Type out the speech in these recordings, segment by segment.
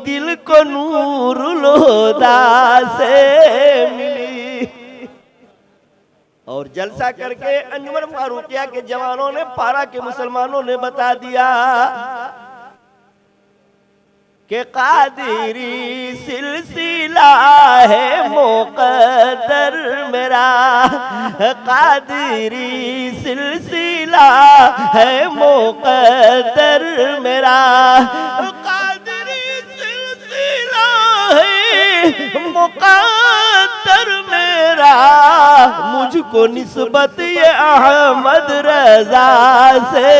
दिल को नूरुल हुदा से मिली। और जलसा करके अंजुमन फारूकिया के जवानों ने, पारा के मुसलमानों ने बता दिया कि कादिरी सिलसिला है मुक़द्दर मेरा, कादिरी सिलसिला है मुक़द्दर मेरा, कादिरी सिलसिला है मुक़द्दर मेरा, मुझको निस्बत ये अहमद रजा से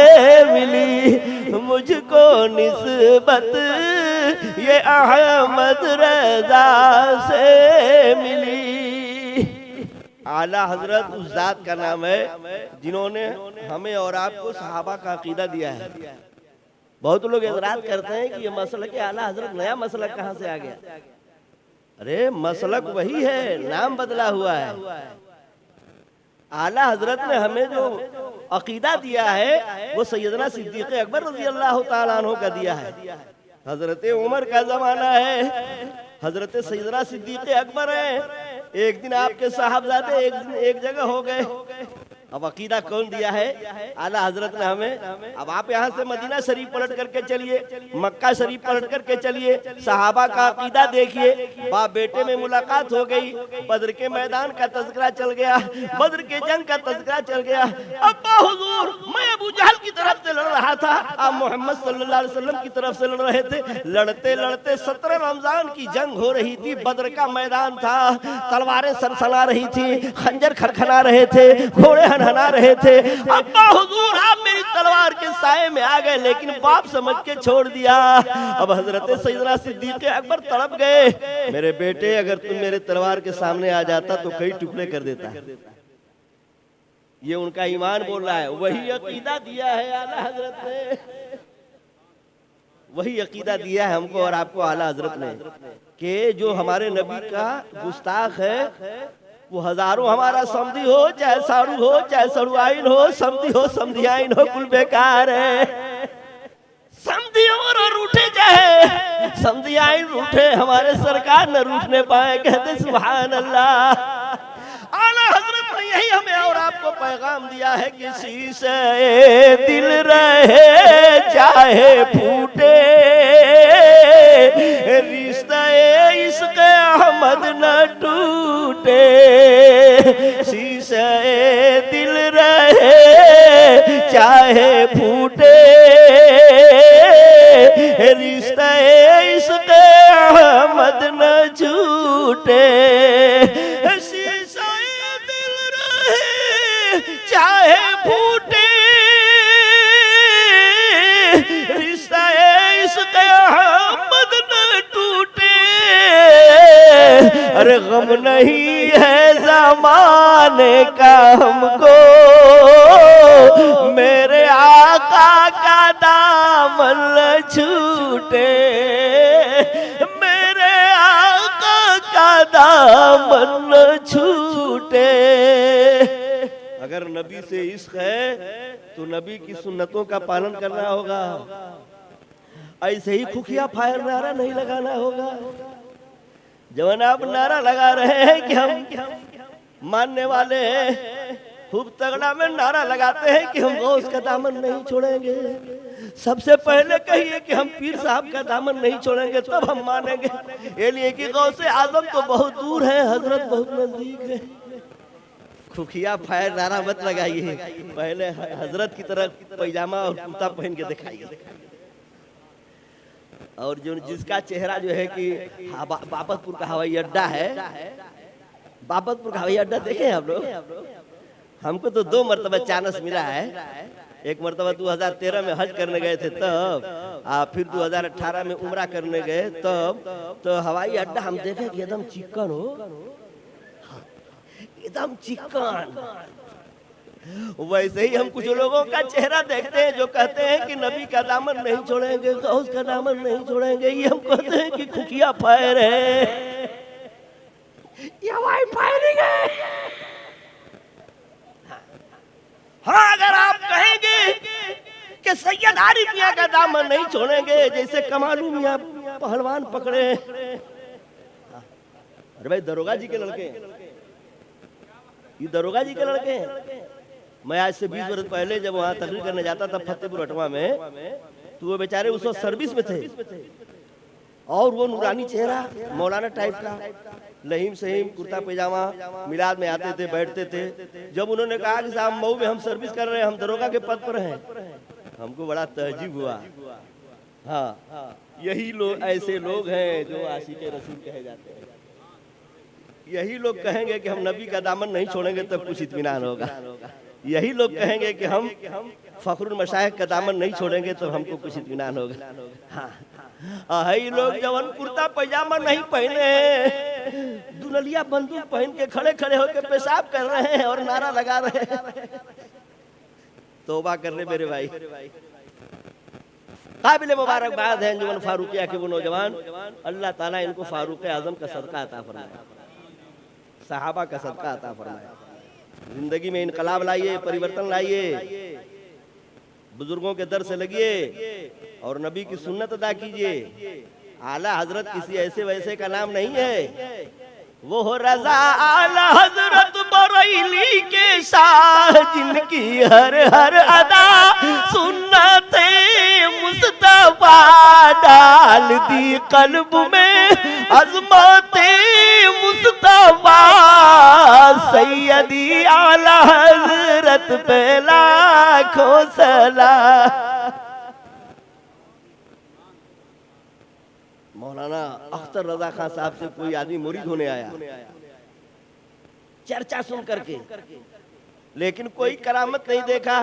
मिली, मुझको निस्बत ये अहमद रजा से मिली। आला हजरत उस जात का नाम है जिन्होंने हमें और आपको सहाबा का अकीदा दिया है। बहुत लोग एतराज करते हैं कि ये मसलक के आला हजरत नया मसलक कहाँ से आ गया। अरे मसलक वही है, नाम बदला हुआ है। आला हजरत ने हमें जो अकीदा दिया है वो सैयदना सिद्दीक़ अकबर रज़ी अल्लाह तआला अन्हु का दिया है। हजरत उमर का जमाना है, हजरत सैयदना सिद्दीक़ अकबर है। एक दिन आपके साहबजादे एक जगह हो गए। अब अकीदा कौन दिया है? आला हजरत ने हमें। अब आप यहाँ से मदीना शरीफ पलट करके चलिए, मक्का शरीफ पलट करके चलिए, सहाबा का अकीदा देखिए। बाप बेटे में मुलाकात हो गई, बद्र के मैदान का तज़किरा चल गया, बद्र के जंग का तज़किरा चल गया। अब्बा हुजूर, मैं अबू जहल की तरफ से लड़ रहा था, आप मोहम्मद सल्लल्लाहु अलैहि वसल्लम की तरफ से लड़ रहे थे। लड़ते लड़ते 17 रमजान की जंग हो रही थी, बद्र का मैदान था, तलवारें सरसरा रही थी, खंजर खरखना रहे थे, घोड़े हना रहे थे। अब्बा हुजूर, आप मेरी तलवार के साए में आ गए, लेकिन बाप समझ के छोड़ दिया। अब हजरत सैयदना सिद्दीक़ अकबर तड़प गए, मेरे बेटे अगर तुम मेरे तलवार के सामने आ जाता तो कई टुकड़े कर देता। ये उनका ईमान बोल रहा है। वही अकीदा दिया है आला हजरत ने, वही अकीदा दिया है हमको और आपको आला हजरत ने कि जो हमारे नबी का गुस्ताख है वो हजारों हमारा समधी हो, चाहे साड़ू हो, चाहे सड़ुआइन हो, समधी हो, समधियाइन हो, कुल बेकार है। समधी और रूठे चाहे समधियाइन रूठे, हमारे सरकार न रूठने पाए। कहते सुभान अल्लाह। आला हजरत ने यही हमें और आपको पैगाम दिया है कि शीशे दिल रहे चाहे फूटे, रिश्ता इश्क़ अहमद न टूटे, शीशे दिल रहे चाहे फूटे, रिश्ता इश्क़ अहमद न छूटे, शीशे दिल रहे चाहे फूटे, रिश्ता इश्क़ अहमद न टूटे। अरे गम नहीं है ज़माने का हमको, मेरे आका का दामन न छूटे, मेरे आका का दामन न छूटे। अगर नबी से इश्क है तो नबी की सुन्नतों का पालन करना होगा। ऐसे ही खुफिया फायर नारा नहीं लगाना होगा। जब आप नारा लगा रहे हैं कि हम मानने वाले हैं, खूब तगड़ा में नारा लगाते हैं कि हम गौस का दामन नहीं छोड़ेंगे, सबसे पहले कहिए कि हम पीर साहब का दामन नहीं छोड़ेंगे, तब हम मानेंगे। ये लिए कि गौसे आजम तो बहुत दूर है, हजरत बहुत नजदीक है। खुफिया फायर नारा मत लगाइए, पहले हजरत की तरफ पैजामा और कुर्ता पहन के दिखाइए। और जो जिसका चेहरा जो है कि बाबतपुर का हवाई अड्डा है, बाबतपुर का हवाई अड्डा देखे आप लोग? हमको तो 2 मरतबा चांस मिला है। एक मरतबा 2013 में हज करने गए थे तब, फिर 2018 में उम्रा करने गए तब, तो हवाई अड्डा हम देखे कि एकदम चिकन हो, एकदम चिकन। वैसे ही हम कुछ लोगों का चेहरा देखते हैं जो कहते हैं कि नबी का दामन नहीं छोड़ेंगे, गौस का दामन नहीं छोड़ेंगे। ये हम कहते हैं कि खुफिया फायर है, ये हवाई फायरिंग है। हाँ, अगर आप कहेंगे कि सैयद आरिफ मियां का दामन नहीं छोड़ेंगे, जैसे कमालू मियां पहलवान पकड़े। अरे भाई दरोगा जी के लड़के, ये दरोगा जी के लड़के हैं। मैं आज से 20 वर्ष पहले जब वहाँ तकरीर करने जाता था फतेहपुर हटवा में, तो वो बेचारे उस वक्त सर्विस में थे, और वो नूरानी चेहरा मौलाना टाइप का, लहीम सहीम कुर्ता पैजामा, मिलाद में आते थे, बैठते थे। जब उन्होंने कहा कि साहब मऊ में हम सर्विस कर रहे हैं, हम दरोगा के पद पर हैं, हमको बड़ा तहजीब हुआ। हाँ, यही लोग, ऐसे लोग हैं जो आशिक़े रसूल कहे जाते हैं। यही लोग कहेंगे कि हम नबी का दामन नहीं छोड़ेंगे तब कुछ इत्मीनान होगा। यही लोग कहेंगे कि हम फखरुल मशाइख का दामन नहीं छोड़ेंगे तो हमको कुछ इत्मीनान होगा। हाँ, यही लोग जवन कुर्ता पैजामा नहीं पहने, दुनलिया बंदूक पहन के खड़े खड़े होकर पेशाब कर रहे हैं और नारा लगा रहे हैं। तौबा कर रहे मेरे भाई। काबिल मुबारकबाद हैं जो फारूकिया के वो नौजवान, अल्लाह ताला इनको फारूक आजम का सदका अता फरमाए, सहाबा का सदका अता फरमाए। जिंदगी में इनकलाब लाइए, परिवर्तन लाइए, बुजुर्गों के दर से लगिए और नबी की सुन्नत अदा कीजिए। आला हजरत किसी ऐसे वैसे का नाम नहीं है, वो हो रजा आला हजरत बरेली के शाह, जिनकी हर हर अदा सुन्नत मुस्तफा डाल दी कल्ब में अज़मत मुस्तफा। सैयदी आला हजरत पे लाखों सलाम। मौलाना अख्तर रजा खान साहब से कोई आदमी मुरीद होने आया, चर्चा सुन करके, लेकिन कोई करामत नहीं देखा।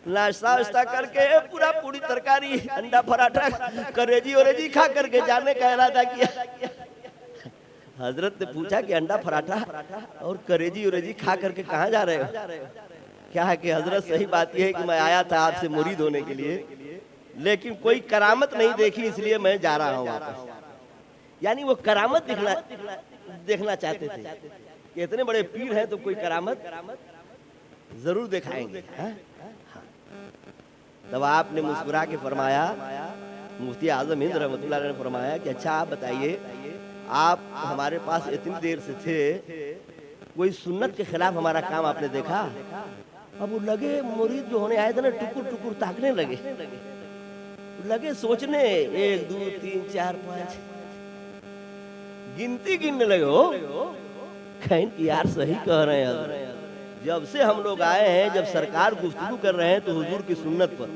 नाश्ता वाश्ता करके पूरा पूरी तरकारी, अंडा पराठा, करेजी ओरेजी खा करके जाने का इरादा किया। हजरत ने पूछा कि अंडा पराठा और करेजी ओरेजी खा करके कहाँ जा रहे हो? क्या है कि हजरत सही बात यह है कि मैं आया था आपसे मुरीद होने के लिए, लेकिन कोई करामत नहीं देखी इसलिए मैं जा रहा हूँ वापस। यानी वो करामत देखना चाहते थे कि इतने बड़े पीर हैं तो कोई करामत जरूर दिखाएंगे। तब आपने मुस्कुरा के फरमाया, मुफ्ती आजम हिंद रहमतुल्लाह अलैह ने फरमाया कि अच्छा आप बताइए, आप हमारे पास इतनी देर से थे, कोई सुन्नत के खिलाफ हमारा काम आपने देखा? अब वो लगे मुरीद जो होने आए थे ना, टुकुर टुकुर ताकने लगे सोचने, 1 2 3 4 5 गिनती गिनने लगे हो। कहीं कि यार सही कह रहे हैं, जब से हम लोग आए हैं, जब सरकार गुफ्तगू कर रहे हैं तो हुजूर की सुन्नत पर,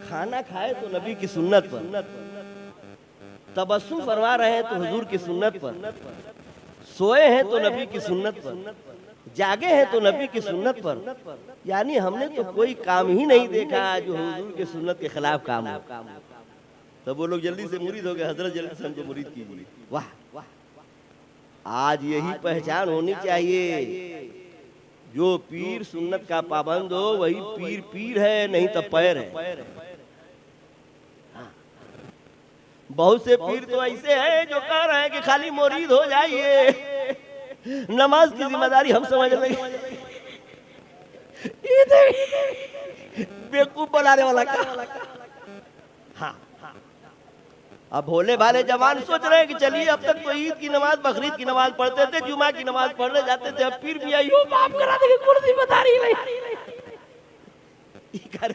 खाना खाए तो नबी की सुन्नत पर, तबस्सुम फरमा रहे हैं तो हुजूर की सुन्नत पर, सोए हैं तो नबी की सुन्नत पर, जागे हैं तो नबी की सुन्नत पर। यानी हमने तो कोई काम ही नहीं देखा जो हुजूर के सुन्नत के खिलाफ काम हो। तब वो लोग जल्दी से मुरीद हो गए, हजरत जल्दी से हमको मुरीद कीजिए। वाह, आज यही पहचान होनी चाहिए, जो पीर सुन्नत का पाबंद हो वही पीर है, नहीं तो पैर है। बहुत से पीर तो ऐसे हैं जो कह रहे हैं कि खाली मुरीद हो जाइए, नमाज की जिम्मेदारी हम समझ लेंगे। बेवकूफ बनाने वाला का। हाँ, अब भोले भाले जवान सोच रहे हैं कि चलिए अब तक तो ईद की नमाज, बकरीद की नमाज पढ़ते थे, जुमा की नमाज पढ़ने जाते थे, अब पीर भी आई हो माफ करा देंगे, कुर्सी बता रही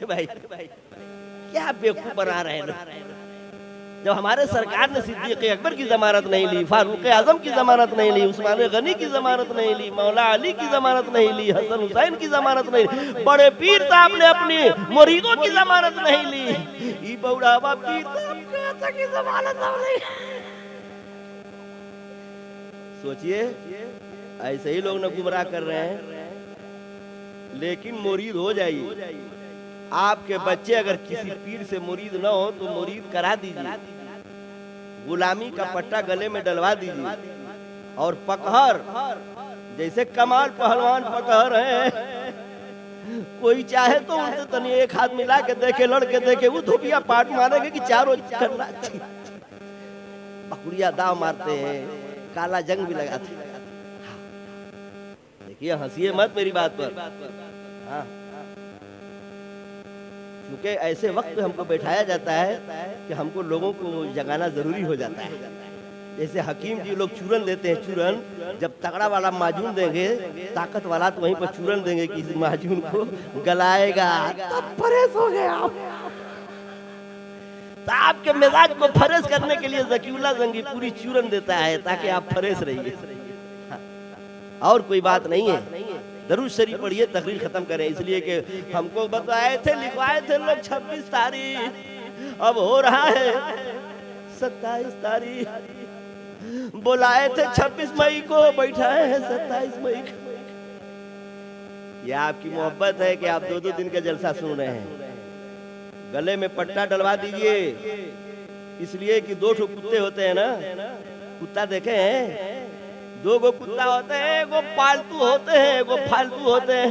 भाई। क्या बेवकूफ बना रहे हैं। जब हमारे सरकार ने सिद्दीक़ अकबर की जमानत नहीं ली, फारूक आजम की जमानत नहीं ली, उस्मान गनी की जमानत नहीं ली, मौला अली की जमानत नहीं ली, हसन हुसैन की जमानत नहीं ली, बड़े पीर साहब ने अपनी मुरीदों की जमानत नहीं ली, ये बौढ़ावा पीर साहब की जमानत नहीं। सोचिए, ऐसे ही लोग न गुमराह कर रहे हैं। लेकिन मुरीद हो जाइए। आपके बच्चे अगर किसी पीर से मुरीद न हो तो मुरीद करा दीजिए, गुलामी का पट्टा गले में डलवा दीजिए, और पकहर जैसे कमाल पहलवान पकहर है, कोई चाहे तो उनसे तनी एक हाथ मिला के देखे, लड़के देखे, वो धोबिया पाट मारेंगे कि चारों करना। बकरिया दाव मारते हैं, काला जंग भी लगाते हैं। देखिए, हंसिए मत मेरी बात पर। हाँ, क्योंकि ऐसे वक्त पे हमको बैठाया जाता है कि हमको लोगों को जगाना जरूरी हो जाता है। जैसे हकीम जी लोग चूरन देते हैं, चूरन जब तगड़ा वाला माजून देंगे, ताकत वाला, तो वहीं पर चूरन देंगे कि इस माजून को गलाएगा, तब फ्रेश हो गया आप। तो आपके मिजाज को फ्रेश करने के लिए ज़कीउल्लाह ज़ंगी पूरी चूरन देता है ताकि आप फ्रेश रहिए, और कोई बात नहीं है। दरूद शरीफ पढ़िए, तकरीर खत्म करें, इसलिए कि हमको बताए थे, लिखवाए थे लोग 26 तारीख, अब हो रहा है 27 तारीख, बुलाए थे 26 मई को, बैठाए हैं 27 मई को। यह आपकी मोहब्बत है कि आप 2-2 दिन का जलसा सुन रहे हैं। गले में पट्टा डलवा दीजिए, इसलिए कि 2 ठो कुत्ते होते हैं ना, कुत्ता देखे हैं, 2 गो कुत्ता होते हैं, एगो पालतू होते हैं, एगो फालतू होते हैं।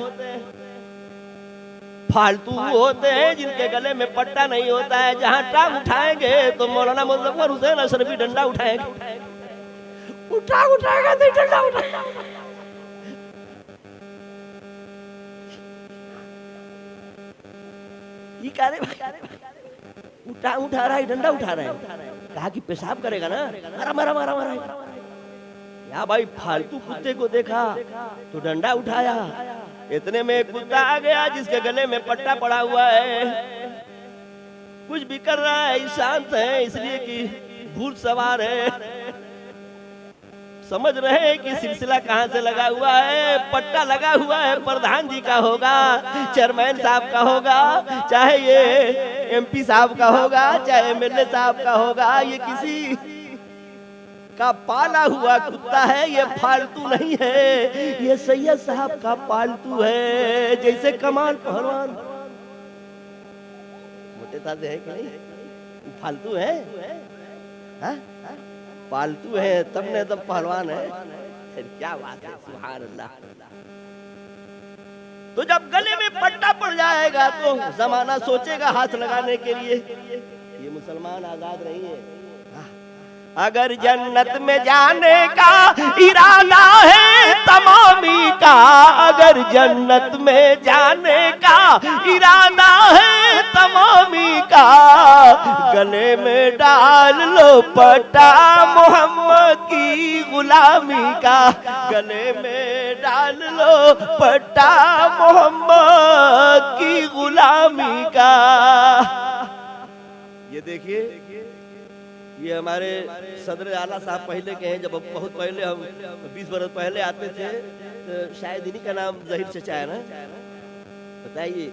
फालतू होते हैं जिनके गले में पट्टा नहीं होता है, जहां टांग उठाएंगे तो मौलाना मुज़फ़्फ़र हुसैन अशरफी डंडा उठाएंगे, उठाएगा तो डंडा उठाएगा। ये क्या रे भाई, उठा रहा है, डंडा उठा रहा है, कहा कि पेशाब करेगा ना, मारा। या भाई फालतू कुत्ते को देखा तो डंडा उठाया। इतने में एक कुत्ता आ गया जिसके गले में पट्टा पड़ा हुआ है, कुछ भी कर रहा है, शांत है, इसलिए कि भूत सवार है, समझ रहे हैं कि सिलसिला कहां से लगा हुआ है। पट्टा लगा हुआ है, प्रधान जी का होगा, चेयरमैन साहब का होगा, चाहे ये एमपी साहब का होगा, चाहे एमएलए साहब का होगा, ये किसी का पाला हुआ कुत्ता है, ये फालतू नहीं है, ये सैयद साहब का पालतू है। जैसे कमाल पहलवान मोटे ताजे है कि नहीं, फालतू है, हा? पालतू है, तब ने तब पहलवान है, क्या बात है, सुभान अल्लाह। तो जब गले में पट्टा पड़ जाएगा तो जमाना सोचेगा हाथ लगाने के लिए, ये मुसलमान आजाद नहीं है। अगर जन्नत में जाने का इरादा है तमामी का, अगर जन्नत में जाने का इरादा है तमामी का, गले में डाल लो पट्टा मोहम्मद की गुलामी का, गले में डाल लो पट्टा मोहम्मद की गुलामी का। ये देखिए, ये हमारे सदर आला साहब पहले के हैं, जब बहुत पहले हम 20 बरस पहले आते थे तो शायद इन्हीं का नाम ज़हीर चचा है ना, बताइए।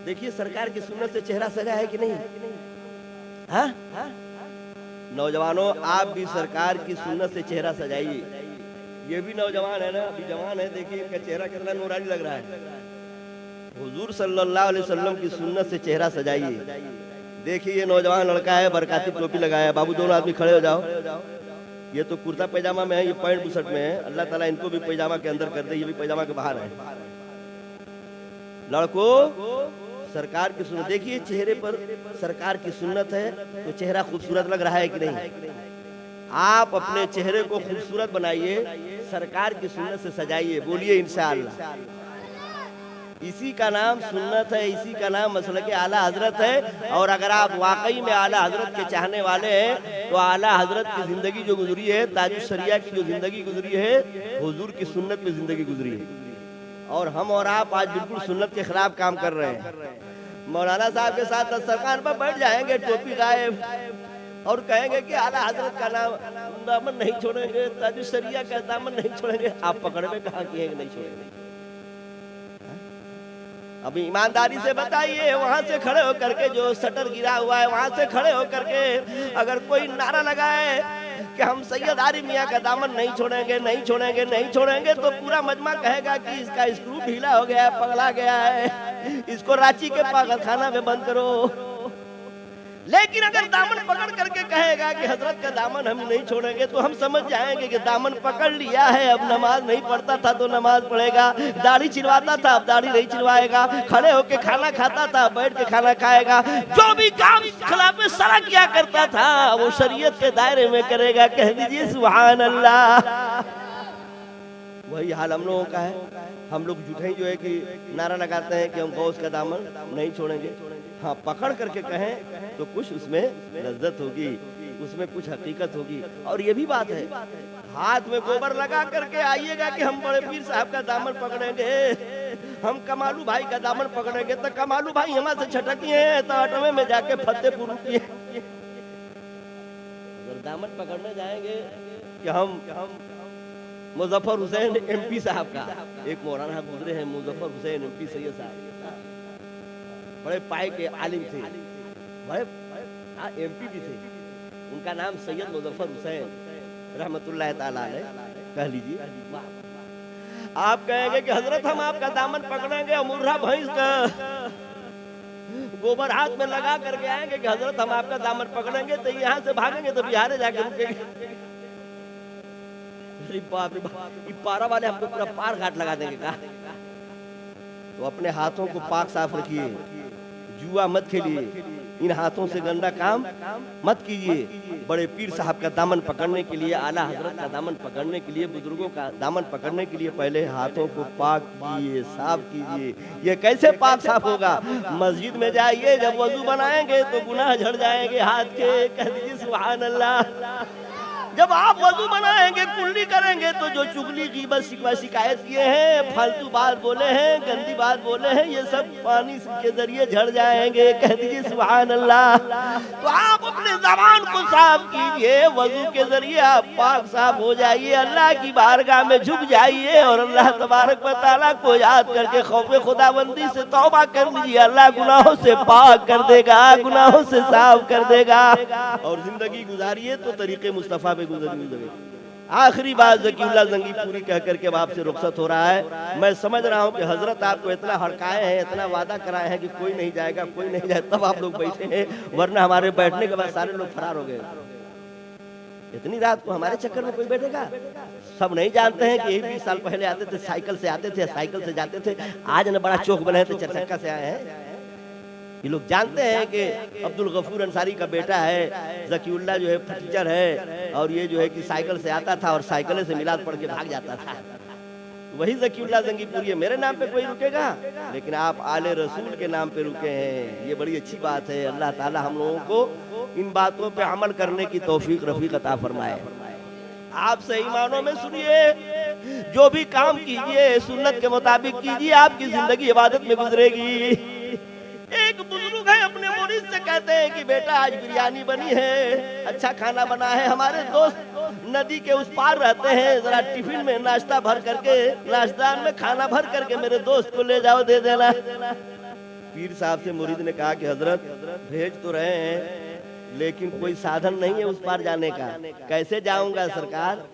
देखिए सरकार की सुन्नत से चेहरा सजा है कि नहीं, हाँ? नौजवानों, आप भी सरकार की सुन्नत से चेहरा सजाइए। ये भी नौजवान है ना, अभी जवान है, देखिए इनका चेहरा कितना नूरानी लग रहा है। हुजूर सल्लल्लाहु अलैहि वसल्लम की सुन्नत से चेहरा सजाइए। देखिए ये नौजवान लड़का है, बरकाती टोपी लगाया है, बाबू दोनों आदमी खड़े हो जाओ। ये तो कुर्ता पैजामा में है, ये पैंट बुशर्ट में है, अल्लाह ताला इनको भी पैजामा के अंदर कर दे, ये भी पैजामा के बाहर है। लड़कों, सरकार की सुन्नत देखिए, चेहरे पर सरकार की सुन्नत है तो चेहरा खूबसूरत लग रहा है कि नहीं। आप अपने चेहरे को खूबसूरत बनाइए, सरकार की सुन्नत से सजाइए, बोलिए इंशाअल्लाह। इसी का नाम सुन्नत है, इसी का नाम मसलक आला हजरत है। और अगर आप वाकई में आला हजरत के चाहने वाले हैं तो आला हजरत की जिंदगी जो गुजरी है, ताजुश शरिया की जो जिंदगी गुजरी है, हुजूर की सुन्नत में जिंदगी गुजरी है। और हम और आप आज बिल्कुल सुन्नत के खिलाफ काम कर रहे हैं। मौलाना साहब के साथ सरकार पर बैठ जाएंगे, टोपी गायब, और कहेंगे कि आला हजरत का नाम दामन नहीं छोड़ेंगे, ताजुश शरिया का दामन नहीं छोड़ेंगे। आप पकड़ में कहाँ किए नहीं छोड़ेंगे। अभी ईमानदारी से बताइए, वहां से खड़े होकर के, जो शटर गिरा हुआ है वहां से खड़े होकर के अगर कोई नारा लगाए कि हम सैयद आरिफ मियां का दामन नहीं छोड़ेंगे, नहीं छोड़ेंगे, नहीं छोड़ेंगे, तो पूरा मजमा कहेगा कि इसका स्क्रू ढीला हो गया है, पगला गया है, इसको रांची के पागलखाना में बंद करो। लेकिन अगर दामन पकड़ करके कहेगा कि हजरत का दामन हम नहीं छोड़ेंगे, तो हम समझ जाएंगे कि दामन पकड़ लिया है, अब नमाज नहीं पढ़ता था तो नमाज पढ़ेगा, दाढ़ी छिलवाता था अब दाढ़ी नहीं छिलवाएगा, खड़े होके खाना खाता था बैठ के खाना खाएगा, जो भी काम खिलाफ सरा किया करता था वो शरीयत के दायरे में करेगा। कह दीजिए सुभान अल्लाह। वही हाल हम लोगों का है। हम लोग झूठे जो है कि नारा लगाते हैं कि हम गौस का दामन नहीं छोड़ेंगे, हाँ पकड़ करके कहें तो कुछ उसमें लज्जत होगी, उसमें कुछ हकीकत होगी। और ये भी बात है, हाथ में गोबर लगा करके आइएगा कि हम बड़े पीर साहब का दामन पकड़ेंगे, हम कमालू भाई का दामन पकड़ेंगे, तो कमालू भाई हमारे से छटकी है तो अटवे में जाके फतेहपुर रुकी है। अगर दामन पकड़ने जाएंगे कि हम मुजफ्फर हुसैन एमपी साहब का, एक मौलाना गुजरे हैं मुजफ्फर हुसैन एमपी सैयद साहब, बड़े पाए के आलिम थे, बड़े एमपी भी थे, उनका नाम सैयद मुजफ्फर हुसैन रहमतुल्लाह ताला अलैह, कह लीजिए। आप कहेंगे कि हजरत हम आपका दामन पकड़ेंगे और मुर्रा भैंस का गोबर हाथ में लगा करके आएंगे कि हजरत हम आपका दामन पकड़ेंगे, तो यहाँ से भागेंगे तो बिहार जाके रुकेंगे। बाप रे बाप, पारा वाले हमको पूरा पार घाट लगा देंगे का। तो अपने हाथों को पाक साफ रखिए, जुआ मत खेलिए, इन हाथों से गंदा काम मत कीजिए। बड़े पीर साहब का दामन पकड़ने के लिए, आला हजरत का दामन पकड़ने के लिए, बुजुर्गों का दामन पकड़ने के लिए पहले हाथों को पाक कीजिए, साफ कीजिए। ये कैसे पाक साफ होगा? मस्जिद में जाइए, जब वजू बनाएंगे तो गुनाह झड़ जाएंगे हाथ के, कह दीजिए सुभान अल्लाह। जब आप वजू बनाएंगे, कुल्ली करेंगे, तो जो चुगली गीबत शिकवा शिकायत किए हैं, फालतू बात बोले हैं, गंदी बात बोले हैं, ये सब पानी के जरिए झड़ जाएंगे, कह दीजिए सुभान अल्लाह। तो आप अपने ज़बान को साफ कीजिए, वजू के जरिए आप पाक साफ हो जाइए, अल्लाह की बारगाह में झुक जाइए और अल्लाह तबारक व तआला को याद करके खौफे खुदाबंदी से तौबा कर लीजिए। अल्लाह गुनाहों से पाक कर देगा, गुनाहों से साफ कर देगा और जिंदगी गुजारिए तो तरीके मुस्तफ़ा पे गुजरिए। आखिरी बात ज़कीउल्लाह ज़ंगी पूरी कह करके अब आपसे रुखसत हो रहा है। मैं समझ रहा हूँ कि हजरत आपको इतना हड़काए हैं, इतना वादा कराए हैं कि कोई नहीं जाएगा, कोई नहीं जाए, तब आप लोग बैठे हैं, वरना हमारे बैठने के बाद सारे लोग फरार हो गए। इतनी रात को हमारे चक्कर में कोई बैठेगा? सब नहीं जानते हैं कि 20 साल पहले आते थे, साइकिल से आते थे, साइकिल से जाते थे, आज न बड़ा चौक बने थे, 4 चक्का से आए हैं। ये लोग जानते हैं कि अब्दुल गफूर अंसारी का बेटा है, ज़कीउल्लाह जो है टीचर है, और ये जो है कि साइकिल से आता था और साइकिल से मिलाद पढ़ के भाग जाता था। वही ज़कीउल्लाह ज़ंगी पूरी मेरे नाम पे कोई रुकेगा, लेकिन आप आले रसूल के नाम पे रुके हैं, ये बड़ी अच्छी बात है। अल्लाह ताला हम लोगों को इन बातों पे अमल करने की तौफीक रफीक अता फरमाए। आप सही मानों में सुनिए, जो भी काम कीजिए सुन्नत के मुताबिक कीजिए, आपकी जिंदगी इबादत में गुजरेगी। एक बुजुर्ग है, अपने मुरीद से कहते हैं कि बेटा आज बिरयानी बनी है, अच्छा खाना बना है, हमारे दोस्त नदी के उस पार रहते हैं, जरा टिफिन में नाश्ता भर करके, नाश्ता में खाना भर करके मेरे दोस्त को ले जाओ, दे देना। पीर साहब से मुरीद ने कहा कि हजरत भेज तो रहे हैं, लेकिन कोई साधन नहीं है उस पार जाने का, कैसे जाऊंगा सरकार?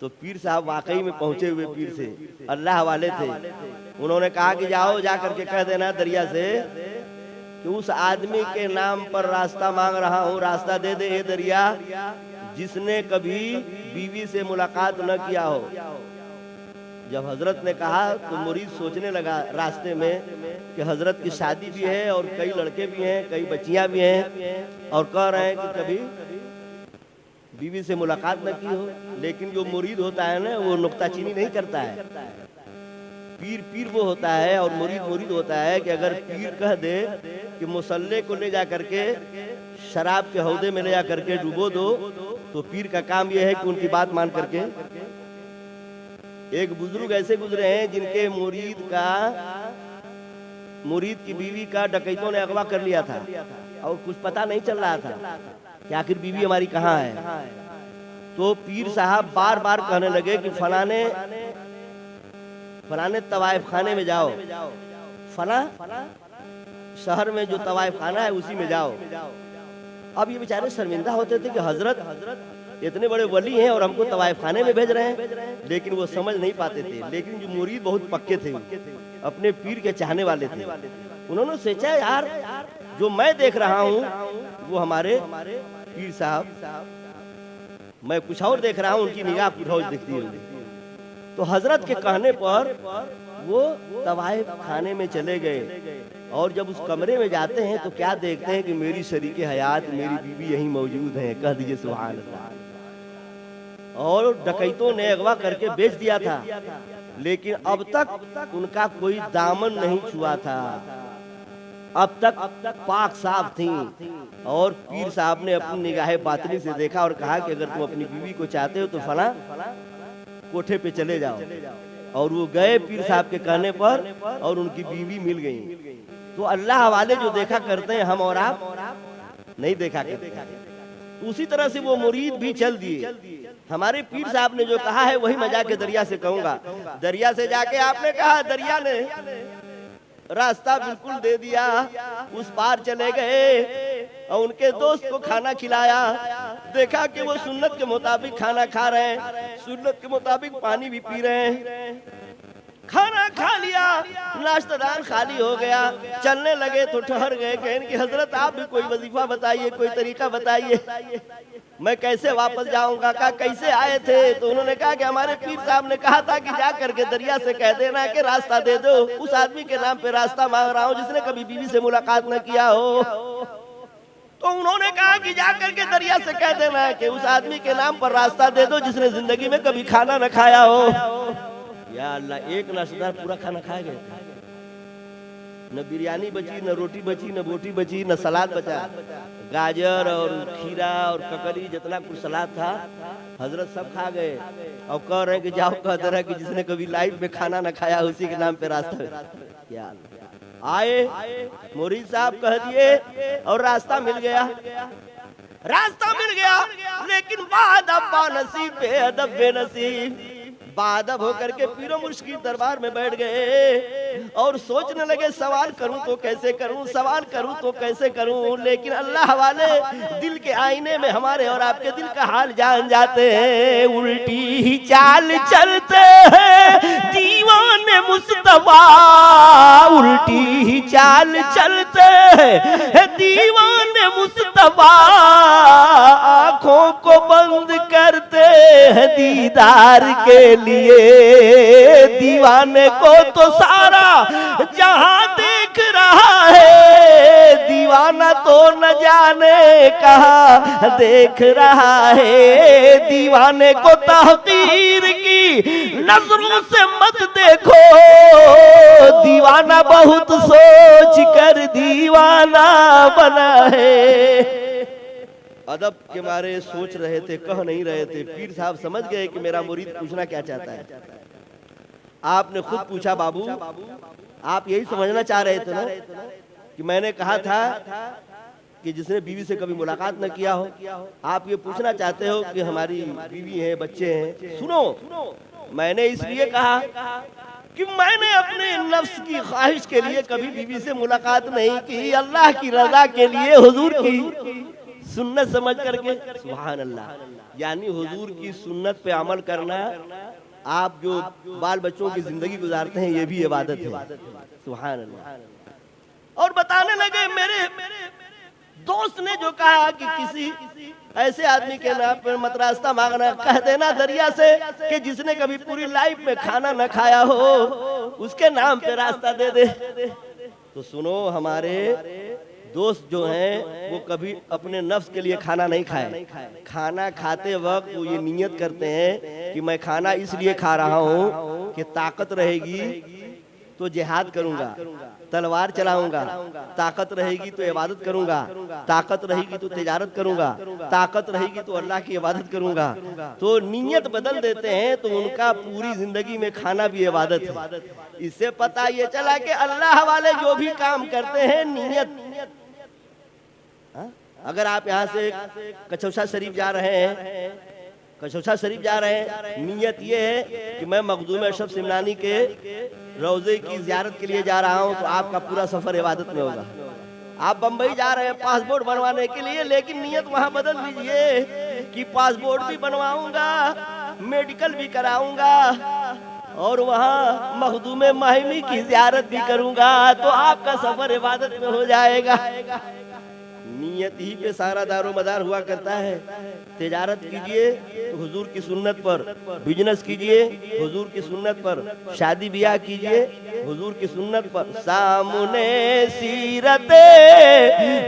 तो पीर साहब वाकई में पहुंचे हुए पीर से, अल्लाह वाले थे। उन्होंने कहा कि जाओ, जा करके कह देना दरिया से कि उस आदमी के नाम पर रास्ता मांग रहा हूँ, रास्ता दे दे ये दरिया, जिसने कभी बीवी से मुलाकात न किया हो। जब हजरत ने कहा तो मुरीद सोचने लगा रास्ते में कि हजरत की शादी भी है और कई लड़के भी हैं, कई बच्चियां भी हैं, और कह रहे हैं कि कभी बीवी से मुलाकात न की हो। लेकिन जो मुरीद होता है ना, वो नुक्ताचीनी नहीं करता है। पीर पीर वो होता है और मुरीद मुरीद होता है कि अगर पीर कह दे कि मुसल्ले को ले जा करके शराब के हौदे में ले जा करके डुबो दो, तो पीर का काम यह है कि उनकी बात मान करके। एक बुजुर्ग ऐसे गुजरे हैं जिनके मुरीद की बीवी का डकैतों ने अगवा कर लिया था और कुछ पता नहीं चल रहा था कि आखिर बीवी हमारी कहाँ है। तो पीर साहब बार बार कहने लगे कि फलाने तवाइफ खाने में जाओ, फला शहर में जो तवाइफ खाना है उसी में जाओ। अब ये बेचारे शर्मिंदा होते थे कि हजरत इतने बड़े वली हैं और हमको तवाइफ खाने में भेज रहे हैं, लेकिन वो समझ नहीं पाते थे। लेकिन जो मुरीद बहुत पक्के थे, अपने पीर के चाहने वाले थे, उन्होंने सोचा यार जो मैं देख रहा हूँ वो हमारे पीर साहब, मैं कुछ और देख रहा हूँ, उनकी निगाह कुछ और दिखती है। तो हजरत के कहने पर वो तवाइफ खाने में चले गए और जब उस कमरे में जाते हैं तो क्या देखते हैं कि मेरी शरीके हयात, मेरी बीवी यहीं मौजूद है। कह दीजिए सुभान अल्लाह। और डकैतों ने अगवा करके बेच दिया था, लेकिन अब तक उनका कोई दामन नहीं छुआ था। अब तक पाक साफ थी और पीर साहब ने अपनी निगाह बातनी से देखा और कहा कि अगर तुम अपनी बीवी को चाहते हो तो फला कोठे पे चले जाओ। और वो गए पीर साहब के कहने पर और उनकी बीवी मिल गई। तो अल्लाह वाले जो देखा करते हैं हम और आप नहीं देखा करते। उसी तरह से वो मुरीद भी चल दिए। हमारे पीर साहब ने जो कहा है वही मैं जाके दरिया से कहूंगा। दरिया से जाके आपने कहा, दरिया ने रास्ता बिल्कुल दे दिया, उस पार चले गए और उनके दोस्त को खाना खिलाया। देखा कि वो सुन्नत के मुताबिक खाना खा रहे हैं, सुन्नत के मुताबिक पानी भी पी रहे हैं। खाना खा लिया, नाश्तादान खाली हो गया, चलने लगे तो ठहर गए। कहें कि हजरत आप भी कोई वजीफा बताइए, कोई तरीका बताइए, मैं कैसे वापस जाऊंगा। कहा कैसे आए थे? तो उन्होंने कहा कि हमारे पीर साहब ने कहा था कि जा करके दरिया से कह देना कि रास्ता दे दो। उस आदमी के नाम पे रास्ता मांग रहा हूँ जिसने कभी बीवी से मुलाकात न किया हो। तो उन्होंने कहा कि जा करके दरिया से कह देना कि उस आदमी के नाम पर रास्ता दे दो जिसने जिंदगी में कभी खाना न खाया हो। या अल्लाह, एक नाश्तेदार पूरा खाना खा गए। न बिरयानी बची, न रोटी बची, न बोटी बची, न सलाद बचा। गाजर और खीरा और ककड़ी जितना कुछ सलाद था हजरत सब खा गए। और कह रहे कि जाओ कह दे रहे कि जिसने कभी लाइफ में खाना न खाया उसी के नाम पे रास्ता। क्या आए मुरीद साहब कह दिए और रास्ता मिल गया, रास्ता मिल गया। लेकिन बाद अब्बा नसीब पे अदब बेनसीब बादब होकर के पीरो मुर्शिद दरबार में बैठ गए और सोचने लगे सवाल करूं तो कैसे करूं, सवाल करूं तो कैसे करूं। लेकिन अल्लाह वाले दिल के आईने में हमारे और आपके दिल का हाल जान जाते हैं। उल्टी ही चाल चलते हैं दीवाने मुस्तफा, उल्टी ही चाल चलते हैं दीवाने मुस्तफा। आंखों को बंद करते हैं दीदार के लिए, दीवाने को तो सारा जहां देख रहा है, दीवाना तो न जाने कहां देख रहा है। दीवाने को तहकीर की नजरों से मत देखो, दीवाना बहुत सोच कर दीवाना बना है। अदब के मारे सोच रहे थे, कह नहीं रहे थे। पीर साहब समझ गए कि मेरा मुरीद पूछना क्या चाहता है। आपने खुद पूछा, बाबू आप यही समझना चाह रहे थे ना कि मैंने कहा था कि जिसने बीवी से कभी मुलाकात न किया हो, आप ये पूछना चाहते हो कि हमारी बीवी है, बच्चे हैं। सुनो, मैंने इसलिए कहा कि मैंने अपने नफ्स की ख्वाहिश के लिए कभी बीवी से मुलाकात नहीं की, अल्लाह की रजा के लिए हुजूर की सुन्नत समझ करके। सुभान अल्लाह, यानी हुजूर की सुन्नत पे अमल करना। आप जो बाल बच्चों की जिंदगी गुजारते हैं ये भी इबादत है। सुभान अल्लाह। और बताने लगे मेरे दोस्त ने जो कहा कि किसी ऐसे आदमी के नाम पर मत रास्ता मांगना, कह देना दरिया से कि जिसने कभी पूरी लाइफ में खाना न खाया हो उसके नाम पे रास्ता दे दे। तो सुनो, हमारे दोस्त जो हैं वो कभी अपने नफ्स के लिए खाना नहीं खाए। खाना खाते वक्त वो ये नियत करते हैं कि मैं खाना इसलिए खा रहा हूँ कि ताकत रहेगी तो जिहाद करूंगा, तलवार चलाऊंगा, ताकत रहेगी तो इबादत करूंगा, ताकत रहेगी तो तिजारत करूंगा, ताकत रहेगी तो अल्लाह की इबादत करूंगा। तो नियत बदल देते हैं तो उनका पूरी जिंदगी में खाना भी इबादत है। इससे पता ये चला कि अल्लाह वाले जो भी काम करते हैं नियत। अगर आप यहाँ से कचौसा शरीफ जा रहे हैं, कचौसा शरीफ जा रहे हैं, नियत ये है कि मैं मखदूम अशरफ सिमनानी के रोजे की जियारत के लिए जा रहा हूँ, तो आपका पूरा सफर इबादत में होगा। आप बम्बई जा रहे हैं पासपोर्ट बनवाने के लिए, लेकिन नियत वहाँ बदल लीजिए कि पासपोर्ट भी बनवाऊंगा, मेडिकल भी कराऊंगा और वहाँ मखदूम माहिमी की जियारत भी करूंगा, तो आपका सफर इबादत में हो जाएगा। नियत ही पे सारा दारो मदार हुआ करता है। तिजारत कीजिए तो हुजूर की सुन्नत पर, बिजनेस कीजिए हुजूर की सुन्नत पर, शादी ब्याह कीजिए हुजूर की सुन्नत पर। सामने सीरते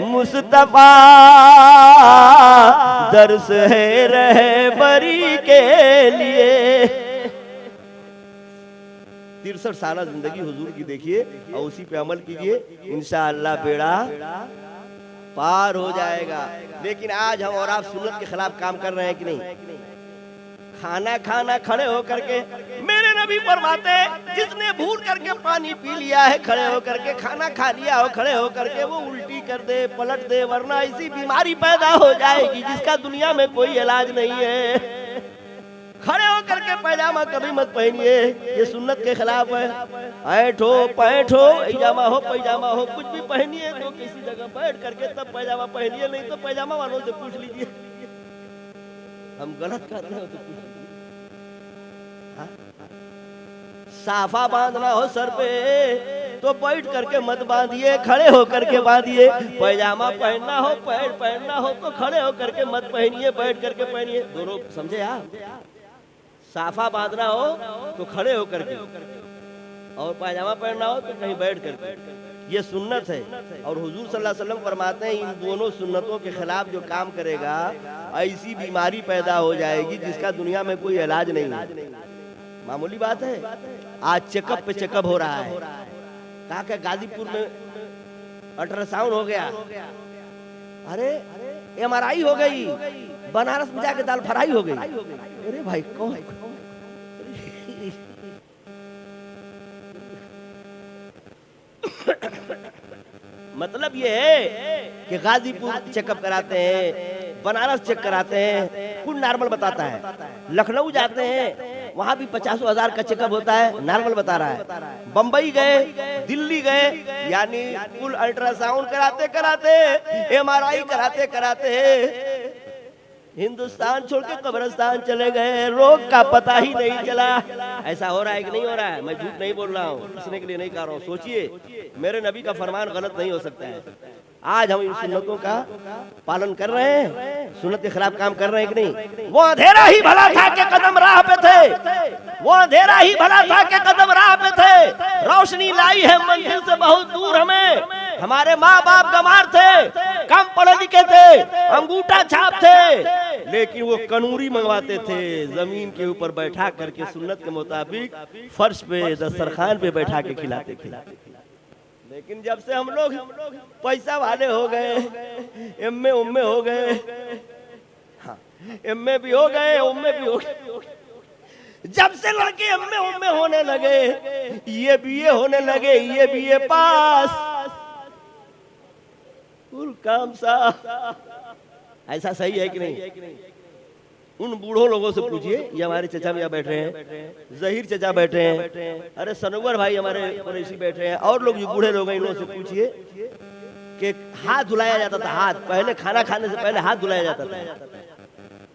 मुस्तफा दर्स है रहबरी के लिए। 63 साल जिंदगी हुजूर की देखिए और उसी पे अमल कीजिए, इंशाअल्लाह बेड़ा पार हो जाएगा। लेकिन आज हम और आप सुन्नत के खिलाफ काम कर रहे हैं कि नहीं? खाना खाना खड़े होकर के, मेरे नबी फरमाते जिसने भूल करके पानी पी लिया है खड़े होकर के, खाना खा लिया हो खड़े होकर के, वो उल्टी कर दे पलट दे, वरना ऐसी बीमारी पैदा हो जाएगी जिसका दुनिया में कोई इलाज नहीं है। खड़े होकर के पैजामा कभी मत पहनिए, ये सुन्नत के खिलाफ है। ऐंठ हो पैंठ हो पैजामा हो पैजामा हो कुछ भी पहनिए तो किसी जगह बैठ करके तब पैजामा पहनिए, नहीं तो पैजामा वालों से पूछ लीजिए हम गलत कर रहे हो तो पूछ लीजिए। साफा बांधना हो सर पे तो बैठ करके मत बांधिए, खड़े होकर के बांधिए। पैजामा पहनना हो पैंट पहनना हो तो खड़े होकर के मत पहनिए, बैठ करके पहनिए। दोनों समझे आप? साफा बांधना हो तो खड़े होकर के, और पैजामा पहनना हो तो कहीं बैठ करके, ये सुन्नत है। और हुजूर सल्लल्लाहु अलैहि वसल्लम फरमाते हैं इन दोनों सुन्नतों के खिलाफ जो काम करेगा ऐसी बीमारी पैदा हो जाएगी जिसका दुनिया में कोई इलाज नहीं है। मामूली बात है। आज चेकअप पे चेकअप हो रहा है, कहा कि गाजीपुर में अल्ट्रासाउंड हो गया, अरे MRI हो गई, बनारस में जाके दाल फ्राई हो गई। अरे भाई कौन? मतलब ये है कि गाजीपुर चेकअप कराते हैं, बनारस चेक कराते हैं, कुल नॉर्मल बताता है। लखनऊ जाते हैं वहां भी 50,000 का चेकअप होता है, नॉर्मल बता रहा है। बंबई गए, दिल्ली गए, यानी कुल अल्ट्रासाउंड कराते कराते MRI कराते कराते हिंदुस्तान छोड़ के कब्रिस्तान चले गए, रोग का पता ही नहीं चला। ऐसा हो रहा है कि नहीं हो रहा है? मैं झूठ नहीं बोल रहा हूँ, किसने के लिए नहीं कह रहा हूँ। सोचिए, मेरे नबी का फरमान गलत नहीं हो सकता है। आज हम इन सुन्नतों का पालन कर रहे हैं, सुन्नत के खिलाफ काम कर रहे हैं कि नहीं? वो अंधेरा ही भला था के कदम राह पे थे, वो अंधेरा ही भला था के कदम राह पे थे, रोशनी लाई है मंजिल से बहुत दूर हमें। हमारे माँ बाप गंवार थे, कम पढ़े लिखे थे, अंगूठा छाप थे, लेकिन वो कनूरी मंगवाते थे, जमीन के ऊपर बैठा करके सुन्नत के मुताबिक फर्श पे दस्तरखान पे बैठा के खिलाते थे। लेकिन जब से हम लोग पैसा वाले हो गए, एमए उम्मे हो गए, हाँ, एमए भी हो गए उम्मे भी हो गए, जब से लड़के एमए उम्मे होने लगे, ये बीए होने लगे, ये बीए पास, कुल काम सा। ऐसा सही है कि नहीं? उन बूढ़ों लोगों से पूछिए, ये हमारे चचा मियाँ बैठ रहे हैं, जहीर चचा बैठे हैं, अरे सनवर भाई हमारे कुरैशी बैठे हैं, और लोग जो बूढ़े लोग हैं इन लोगों से पूछिए कि हाथ धुलाया जाता था। हाथ पहले खाना खाने से पहले हाथ धुलाया जाता था।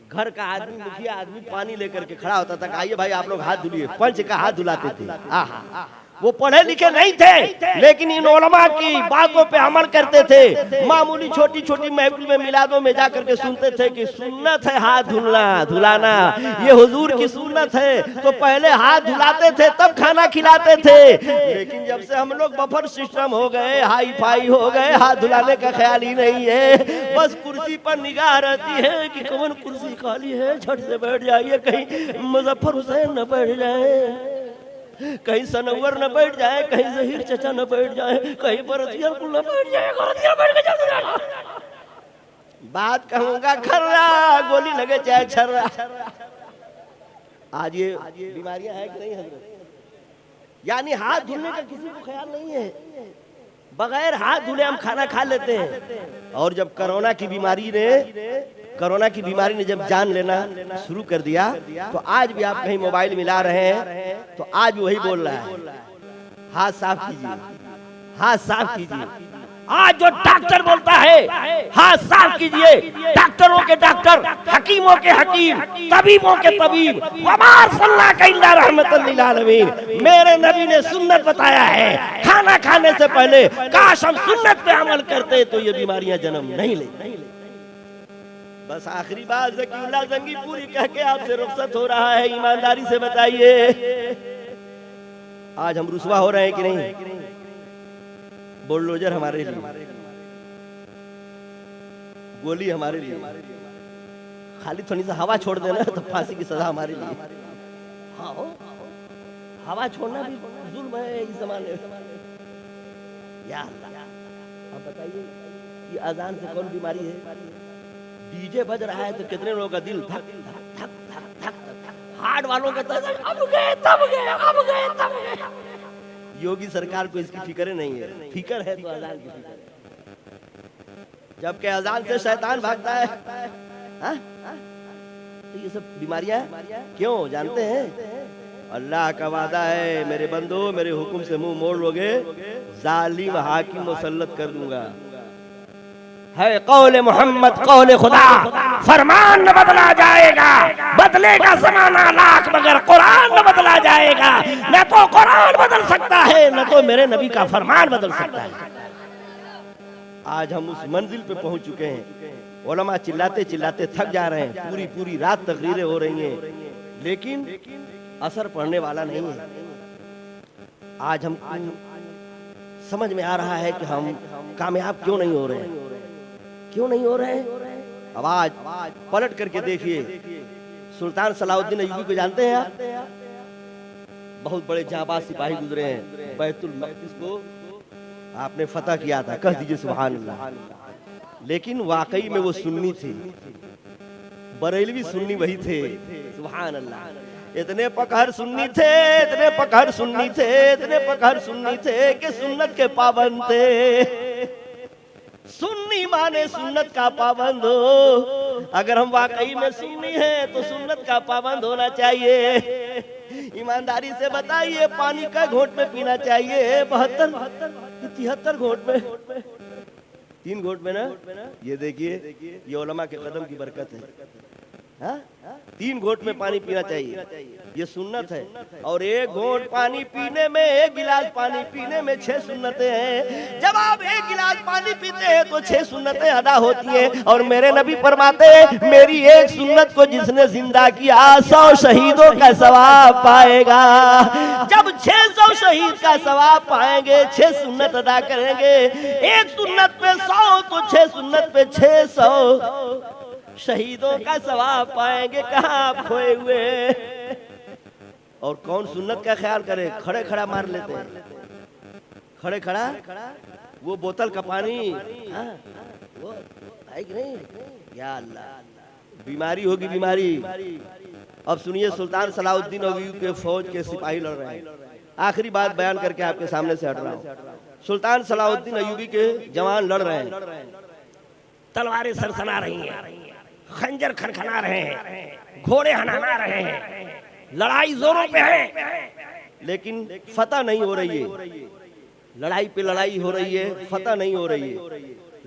घर का आदमी, मुखिया आदमी पानी लेकर के खड़ा होता था, आइए भाई आप लोग हाथ धुलिए, पंच का हाथ धुलाते थे। आहा, वो पढ़े लिखे नहीं थे लेकिन इन उलमा की बातों पे अमल करते थे। मामूली छोटी छोटी महफिल में मिलादों में जाकर के सुनते थे कि सुन्नत है हाथ धुलाना, ये हुजूर की सुन्नत है, तो पहले हाथ धुलाते थे तब खाना खिलाते थे। लेकिन जब से हम लोग बफर सिस्टम हो गए, हाई फाई हो गए, हाथ धुलाने का ख्याल ही नहीं है। बस कुर्सी पर निगाह रहती है कि कौन कुर्सी खाली है, झट से बैठ जाइए, कहीं मुजफ्फर हुसैन न बैठ जाए, कहीं सनवर न बैठ जाए, कहीं जहीर चचा न बैठ जाए, कहीं बरतिया कुल न बैठ जाए, बरतिया बैठ के चल जाए। बात कहूंगा खर्रा, गोली लगे चाहे छर्रा। आज ये बीमारियां है कि नहीं हजरत? यानी हाथ धुलने का किसी को ख्याल नहीं है, बगैर हाथ धुले हम खाना खा लेते हैं। और जब कोरोना की बीमारी ने जब जान लेना शुरू कर दिया, तो आज भी आप कहीं मोबाइल मिला रहे हैं तो आज भी वही बोल रहा है, हाथ साफ कीजिए, हाथ साफ कीजिए। आज जो डॉक्टर बोलता है हाथ साफ कीजिए, डॉक्टरों के डॉक्टर, हकीमों के हकीम, तबीबों के तबीब, वमार सल्लल्लाहु इल्ला रहमतल लिल आलमीन। मेरे नबी ने सुन्नत बताया है, खाना खाने से पहले काश हम सुन्नत पे अमल करते तो ये बीमारियां जन्म नहीं लेती। बस आखिरी बात ज़कीउल्लाह ज़ंगी पूरी कह के आपसे रुखसत हो रहा है। ईमानदारी से बताइए, आज हम रुसवा हो रहे हैं कि नहीं? बुलडोजर हमारे लिए, गोली हमारे लिए, खाली थोड़ी सा हवा छोड़ देना तो फांसी की सजा हमारे लिए। हाँ, हवा छोड़ना भी जुल्म है इस जमाने में। या अल्लाह, अब बताइए ये अजान से कौन बीमारी है? डीजे बज रहा है तो कितने लोगों का दिल धक धक धक धक धक, हार्ट वालों का तो अब गए तब गए, अब गए तब गए। योगी सरकार को इसकी फिक्र नहीं है, फिक्र है तो अजान की फिक्र है। जबकि अजान से शैतान भागता है। हा? तो ये सब बीमारियां क्यों जानते हैं? अल्लाह का वादा है, मेरे बंदो मेरे हुक्म से मुंह मोड़ लोगे, जालिम हाकिम मुसल्लत कर दूंगा। है कौले मोहम्मद कौले खुदा, फरमान न बदला जाएगा, बदलेगा ज़माना लाख मगर कुरान न बदला जाएगा। न तो कुरान बदल सकता है, न तो मेरे नबी का फरमान बदल सकता है। आज हम उस मंजिल पे पहुंच चुके हैं। उलमा चिल्लाते चिल्लाते थक जा रहे हैं, पूरी पूरी रात तकरीरें हो रही हैं, लेकिन असर पड़ने वाला नहीं है। आज हम समझ में आ रहा है कि हम कामयाब क्यों नहीं हो रहे हैं, क्यों नहीं हो रहे हैं। अब आज पलट करके देखिए, सुल्तान सलाउद्दीन अय्यूबी को जानते हैं आप? बहुत बड़े जाबाज सिपाही गुजरे हैं। बैतुल मक़दिस को आपने फतह किया था, कह दीजिए सुभान अल्लाह। लेकिन वाकई में वो सुन्नी थे, बरेलवी सुन्नी वही थे। सुभान अल्लाह। इतने पकहर सुन्नी थे, इतने पकहर सुन्नी थे, इतने पकहर सुन्नी थे कि सुन्नत के पाबंद थे। सुन्नी माने सुन्नत का पाबंद हो। अगर हम वाकई में सुन्नी हैं तो सुन्नत का पाबंद होना चाहिए। ईमानदारी से बताइए, पानी का घोट में पीना चाहिए 72-73 घोट में, 3 घोट में ना। ये देखिए, ये उलमा के कदम की बरकत है। हाँ? 3 घोट में पानी पीना चाहिए, ये सुन्नत है। और 1 घोट पानी पीने में, 1 गिलास पानी पीने में 6 सुन्नतें हैं। जब आप 1 गिलास पानी पीते हैं तो 6 सुन्नतें अदा होती हैं। और मेरे नबी फरमाते हैं, मेरी 1 सुन्नत को जिसने जिंदा किया 100 शहीदों का सवाब पाएगा। जब 600 शहीद का सवाब पाएंगे, 6 सुन्नत अदा करेंगे, 1 सुन्नत पे 100 तो 6 सुन्नत पे 600 शहीदों का सवाब पाएंगे। कहाँ आप खोए हुए? और कौन सुन्नत का ख्याल करे? खड़े खड़ा मार लेते हैं, खड़े खड़ा। वो बोतल का पानी, वो है कि नहीं? या अल्लाह, बीमारी होगी बीमारी। अब सुनिए, सुल्तान सलाउद्दीन अय्यूबी के फौज के सिपाही लड़ रहे हैं। आखिरी बात बयान करके आपके सामने से हट रहा हूँ। सुल्तान सलाउद्दीन अय्यूबी के जवान लड़ रहे हैं, तलवारें सरसना रही हैं, खंजर खनखना रहे हैं, घोड़े हनाना रहे हैं, लड़ाई जोरों पे है, लेकिन फतह नहीं हो रही है। लड़ाई पे लड़ाई हो रही है, फतह नहीं हो रही है।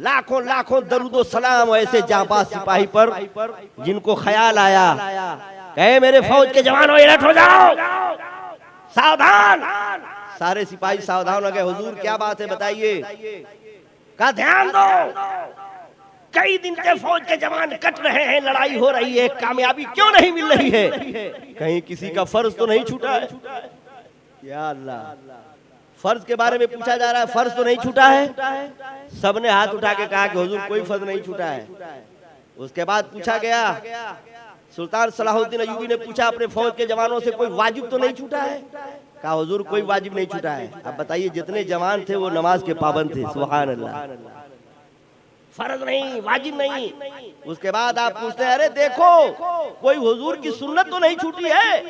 लाखों लाखों दरूदो सलाम ऐसे जाबाज सिपाही पर जिनको ख्याल आया, कहे मेरे फौज के जवानों अलर्ट हो जाओ, सावधान। सारे सिपाही सावधान हो गए। हुजूर क्या बात है बताइए? का ध्यान दो, कई दिन से फौज के जवान कट रहे हैं, लड़ाई हो रही है, कामयाबी क्यों नहीं मिल रही है? कहीं किसी का फर्ज तो नहीं छूटा है? या अल्लाह, फर्ज के बारे में पूछा जा रहा है, फर्ज तो नहीं छूटा है? सबने हाथ उठा के कहा कि हुजूर कोई फर्ज नहीं छूटा है। उसके बाद पूछा गया, सुल्तान सलाहुद्दीन अय्यूबी ने पूछा अपने फौज के जवानों से, कोई वाजिब तो नहीं छूटा है? कहा हुजूर कोई वाजिब नहीं छूटा है। अब बताइए, जितने जवान थे वो नमाज के पाबंद थे। सुभान अल्लाह, फर्ज नहीं, वाजिब नहीं। उसके बाद आप पूछते हैं, अरे देखो कोई हुजूर की सुन्नत तो नहीं छूटी है?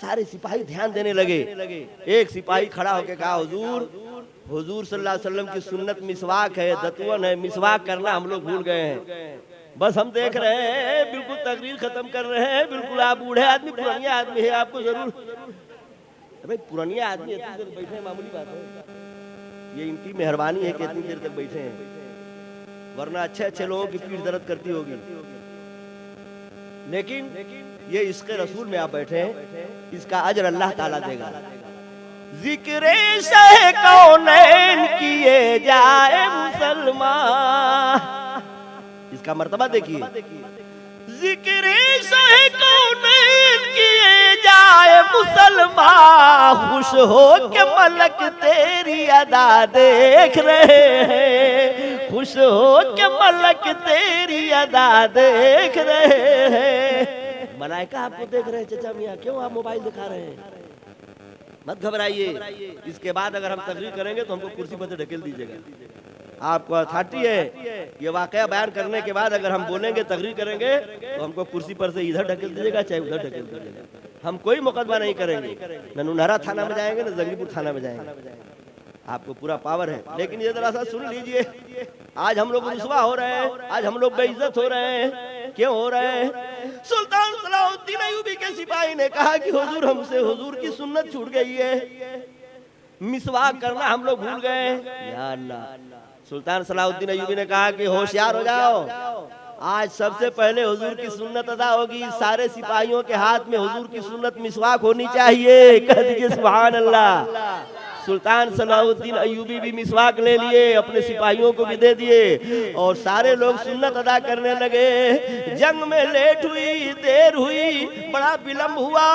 सारे सिपाही ध्यान देने लगे। एक सिपाही खड़ा होकर कहा, हुजूर सल्लल्लाहु अलैहि वसल्लम की सुन्नत मिसवाक है, दतवन है, मिसवाक करना हम लोग भूल गए हैं। बस हम देख रहे हैं, बिल्कुल तकरीर खत्म कर रहे हैं। बिल्कुल आप बूढ़े आदमी, पुरानिया आदमी है, आपको जरूर। भाई पुरानिया आदमी इतनी देर बैठे हैं, मामूली बात है। ये इनकी मेहरबानी है कि इतनी देर तक बैठे हैं, वरना अच्छे अच्छे लोगों की पीठ दर्द करती होगी। लेकिन ये इश्क़ रसूल में आप बैठे हैं, इसका अजर अल्लाह ताला देगा। जिक्र शह कौनैन किए जाए मुसलमान, इसका मर्तबा देखिए। जिक्र शह कौनैन किए जाए मुसलमान, खुश हो के मलक तेरी अदा देख रहे हैं, खुश हो के मलक तेरी अदा देख रहे हैं। मलाइका आपको देख रहे हैं। चचा मियाँ क्यों आप मोबाइल दिखा रहे हैं? मत घबराइए। इसके बाद अगर हम तकरीर करेंगे तो हमको कुर्सी पर से ढकेल दीजिएगा। आपको अथॉरिटी है, ये वाकया बयान करने के बाद अगर हम बोलेंगे तकरीर करेंगे तो हमको कुर्सी पर से इधर ढकेल दीजिएगा चाहे उधर ढकेल दीजिएगा। हम कोई मुकदमा नहीं करेंगे, न नूनहरा थाना में जाएंगे न जंगीपुर थाना में जाएंगे। आपको पूरा पावर है। लेकिन ये जरा सा सुन लीजिए, आज हम लोग रुसवा हो रहे हैं, आज हम लोग बेइज्जत हो रहे हैं। क्यों हो रहे हैं? सुल्तान सलाहुद्दीन अय्यूबी के सिपाही ने कहा कि हुजूर हमसे हुजूर की सुन्नत छूट गई है, मिसवाक करना हम लोग भूल गए। या अल्लाह, सुल्तान सलाहुद्दीन अय्यूबी ने कहा कि होशियार हो जाओ, आज सबसे पहले हुजूर की सुन्नत अदा होगी। सारे सिपाहियों के हाथ में हुजूर की सुन्नत मिसवाक होनी चाहिए। कह दीजिए सुभान अल्लाह। सुल्तान सलाहुद्दीन अय्यूबी भी मिसवाक ले लिए, अपने सिपाहियों को भी दे दिए और सारे लोग सुन्नत अदा करने लगे। जंग में लेट हुई, देर हुई, बड़ा विलंब हुआ।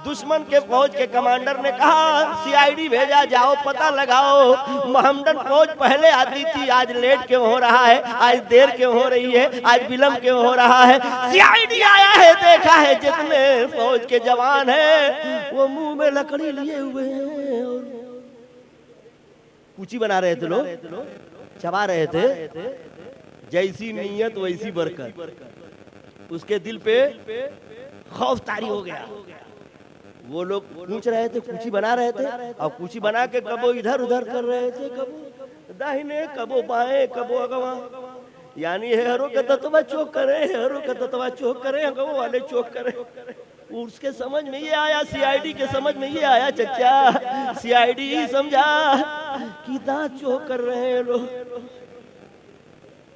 दुश्मन के फौज के कमांडर ने कहा सीआईडी भेजा, जाओ पता लगाओ। मोहम्मदन फौज पहले आती थी, आज लेट क्यों हो रहा है, आज देर क्यों हो रही है, आज विलंब क्यों हो रहा है। सीआईडी आया है, देखा है जितने फौज के जवान हैं वो मुंह में लकड़ी लिए हुए हैं और कुची बना रहे थे, लोग चबा रहे थे। जैसी नीयत वैसी बरकत। उसके दिल पे खौफ तारी हो गया। वो लोग पूछ रहे थे, कुची बना रहे थे और कुची बना के कबो इधर उधर कर रहे थे, कबो दाहिने कबो बाएं कबो अगवा, यानी हेरो के तत्वा चौक करे, हेरो के तत्वा चौक करे, अगवा वाले चौक करे। उसके समझ में ये आया, सीआईडी के समझ में ये आया, चचा सीआईडी ही समझा कि दांत चौक कर रहे हैं लोग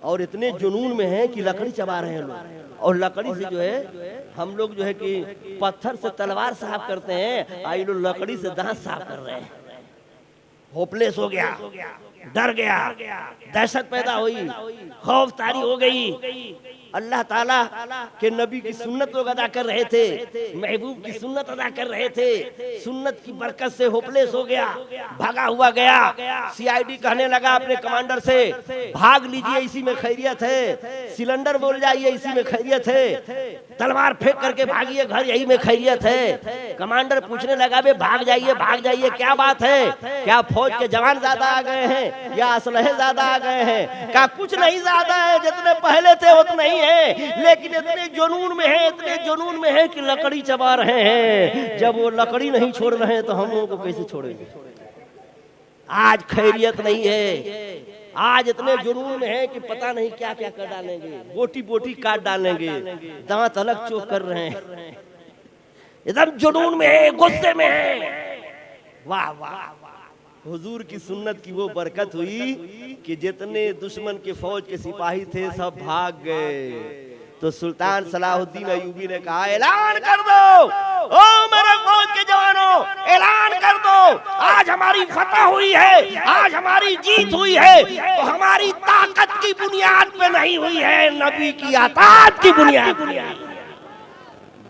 और इतने जुनून में है कि लकड़ी चबा रहे हैं लोग। और लकड़ी से जो है हम लोग जो है कि पत्थर से तलवार साफ करते हैं, आई लोग लकड़ी से दांत साफ कर रहे हैं। होपलेस हो गया, डर गया, दहशत पैदा हुई, खौफ तारी हो गई। अल्लाह ताला के नबी की सुन्नत लोग अदा कर रहे थे, महबूब की सुन्नत अदा कर रहे थे। सुन्नत की बरकत से होपलेस हो गया, भागा हुआ गया। सीआईडी कहने लगा अपने कमांडर से, भाग लीजिए इसी में खैरियत है, सिलेंडर बोल जाइए इसी में खैरियत है, तलवार फेंक करके भागिए घर यही में खैरियत है। कमांडर पूछने लगा बे भाग जाइए क्या बात है, क्या फौज के जवान ज्यादा आ गए हैं या असलहे ज्यादा आ गए हैं? क्या कुछ नहीं ज्यादा है, जितने पहले थे उतने ही है, लेकिन इतने जुनून में है, इतने जुनून में है कि लकड़ी चबा रहे हैं। जब वो लकड़ी नहीं छोड़ रहे हैं तो हम लोगों को कैसे छोड़ेंगे? आज खैरियत नहीं है, आज इतने जुनून में है कि पता नहीं क्या क्या कर डालेंगे, बोटी बोटी काट डालेंगे, दांत अलग चोक कर रहे हैं, एकदम जुनून में है, गुस्से में है। वाह वाह, हुजूर की सुन्नत की वो बरकत हुई कि जितने दुश्मन के फौज के सिपाही थे सब भाग गए। तो सुल्तान सलाहुद्दीन अय्यूबी ने कहा ऐलान कर दो, ओ मेरे फौज के जवानों, ऐलान कर दो, आज हमारी फतह हुई है, आज हमारी जीत हुई है, तो हमारी ताकत की बुनियाद पे नहीं हुई है, नबी की अताअत की बुनियाद।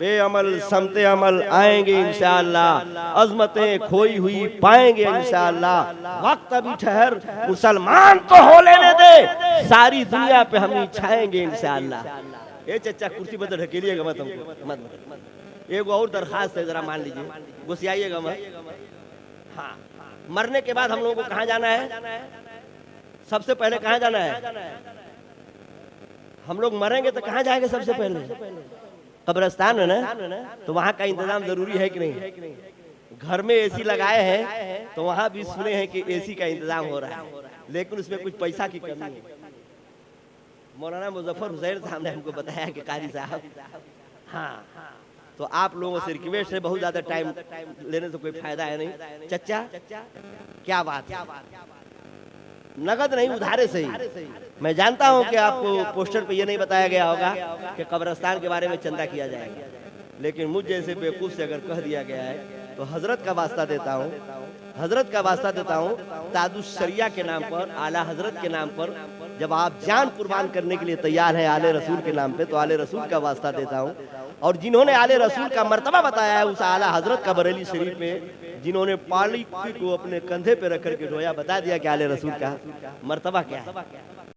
बेअमल समते अमल आएंगे इंशाअल्लाह, अजमतें खोई हुई पाएंगे इंशाअल्लाह। वक्त अभी ठहर, मुसलमान तो हो लेने दे, सारी दुनिया पे हम छाएंगे इंशाअल्लाह। ए चचा कुर्सी पर ढकेलिएगा मत हमको, मत। एक और दरखास्त है, जरा मान लीजिए, घुसियाइएगा मत। हाँ, मरने के बाद हम लोगों को कहाँ जाना है? सबसे पहले कहाँ जाना है? हम लोग मरेंगे तो कहाँ जाएंगे सबसे पहले? कब्रिस्तान है ना, तो वहाँ का इंतजाम जरूरी है कि नहीं? घर में एसी लगाए हैं तो वहाँ भी सुने हैं कि एसी का इंतजाम हो रहा है, लेकिन उसमें कुछ पैसा की कमी है। मौलाना मुजफ्फर हुसैन साहब ने हमको बताया कि कारी साहब, हाँ, तो आप लोगों से रिक्वेस्ट है, बहुत ज्यादा टाइम लेने से कोई फायदा है नहीं। चचा क्या बात है, नगद नहीं उधारे से ही। मैं जानता हूं कि आपको पोस्टर पे ये नहीं बताया गया होगा कि कब्रिस्तान के बारे में चंदा किया जाएगा, लेकिन मुझ जैसे बेवकूफ से अगर कह दिया गया है तो हजरत का वास्ता देता हूं, हजरत का वास्ता देता हूं, तादुस शरिया के नाम पर, आला हजरत के नाम पर, जब आप जान कुर्बान करने के लिए तैयार हैं आले रसूल के नाम पे, तो आले रसूल का वास्ता देता हूं। और जिन्होंने आले रसूल का मर्तबा बताया है उस आला हजरत का बरेली शरीफ में, जिन्होंने पाली को अपने कंधे पे रख करके ढोया, बता दिया कि आले रसूल का मर्तबा क्या है।